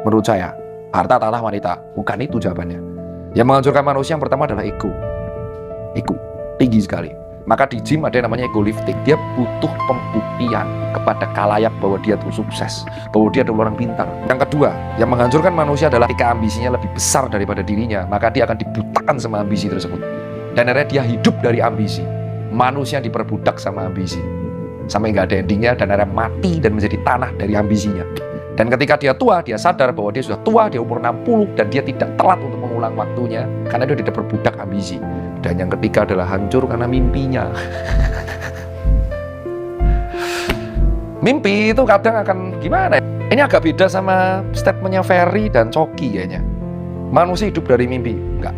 Menurut saya, harta, tahta, wanita, bukan itu jawabannya. Yang menghancurkan manusia yang pertama adalah ego. Ego, tinggi sekali. Maka di gym ada yang namanya ego lifting. Dia butuh pembuktian kepada khalayak bahwa dia tuh sukses, bahwa dia adalah orang pintar. Yang kedua, yang menghancurkan manusia adalah ketika ambisinya lebih besar daripada dirinya, maka dia akan dibutakan sama ambisi tersebut. Dan akhirnya dia hidup dari ambisi. Manusia diperbudak sama ambisi. Sampai nggak ada endingnya, dan akhirnya mati dan menjadi tanah dari ambisinya. Dan ketika dia tua, dia sadar bahwa dia sudah tua, dia umur 60, dan dia tidak telat untuk mengulang waktunya, karena dia tidak berbudak ambisi. Dan yang ketiga adalah hancur karena mimpinya. Mimpi itu kadang akan gimana ya? Ini agak beda sama statementnya Ferry dan Coki kayaknya. Manusia hidup dari mimpi? Enggak.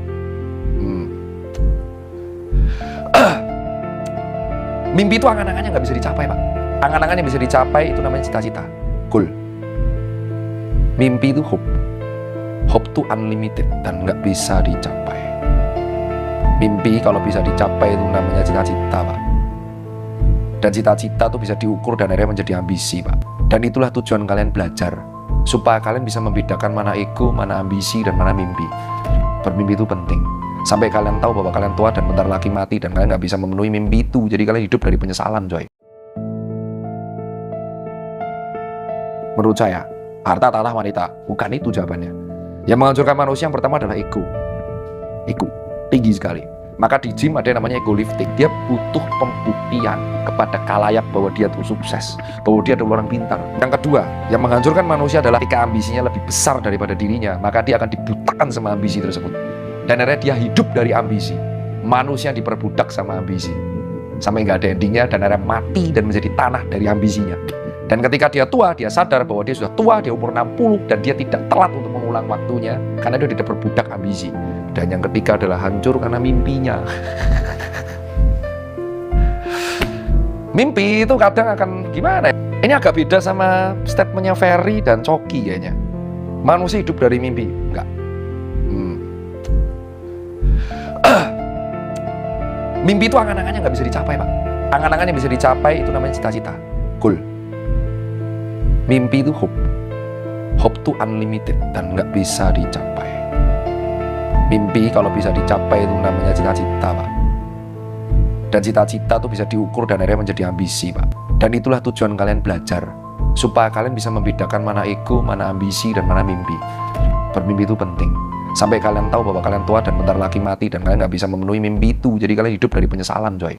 Mimpi itu angan-angannya nggak bisa dicapai, Pak. Angan-angan yang bisa dicapai itu namanya cita-cita, goal. Mimpi itu hope. Hope itu unlimited dan nggak bisa dicapai. Mimpi kalau bisa dicapai itu namanya cita-cita, Pak. Dan cita-cita itu bisa diukur dan akhirnya menjadi ambisi, Pak. Dan itulah tujuan kalian belajar, supaya kalian bisa membedakan mana ego, mana ambisi, dan mana mimpi. Bermimpi itu penting. Sampai kalian tahu bahwa kalian tua dan bentar lagi mati, dan kalian nggak bisa memenuhi mimpi itu. Jadi kalian hidup dari penyesalan, coy. Menurut saya, harta, tahta, wanita, bukan itu jawabannya. Yang menghancurkan manusia yang pertama adalah ego. Ego, tinggi sekali. Maka di gym ada yang namanya ego lifting. Dia butuh pembuktian kepada khalayak bahwa dia tuh sukses, bahwa dia adalah orang pintar. Yang kedua, yang menghancurkan manusia adalah ketika ambisinya lebih besar daripada dirinya, maka dia akan dibutakan sama ambisi tersebut. Dan akhirnya dia hidup dari ambisi. Manusia diperbudak sama ambisi. Sampai nggak ada endingnya, dan akhirnya mati dan menjadi tanah dari ambisinya. Dan ketika dia tua, dia sadar bahwa dia sudah tua, dia umur 60, dan dia tidak telat untuk mengulang waktunya, karena dia tidak berbudak ambisi. Dan yang ketiga adalah hancur karena mimpinya. Mimpi itu kadang akan gimana ya? Ini agak beda sama statementnya Ferry dan Coki kayaknya. Manusia hidup dari mimpi? Enggak. Mimpi itu angan-angannya nggak bisa dicapai, Pak. Angan-angan yang bisa dicapai itu namanya cita-cita, goal. Mimpi itu hope. Hope itu unlimited dan nggak bisa dicapai. Mimpi kalau bisa dicapai itu namanya cita-cita, Pak. Dan cita-cita itu bisa diukur dan akhirnya menjadi ambisi, Pak. Dan itulah tujuan kalian belajar, supaya kalian bisa membedakan mana ego, mana ambisi, dan mana mimpi. Bermimpi itu penting. Sampai kalian tahu bahwa kalian tua dan bentar lagi mati, dan kalian nggak bisa memenuhi mimpi itu. Jadi kalian hidup dari penyesalan, coy.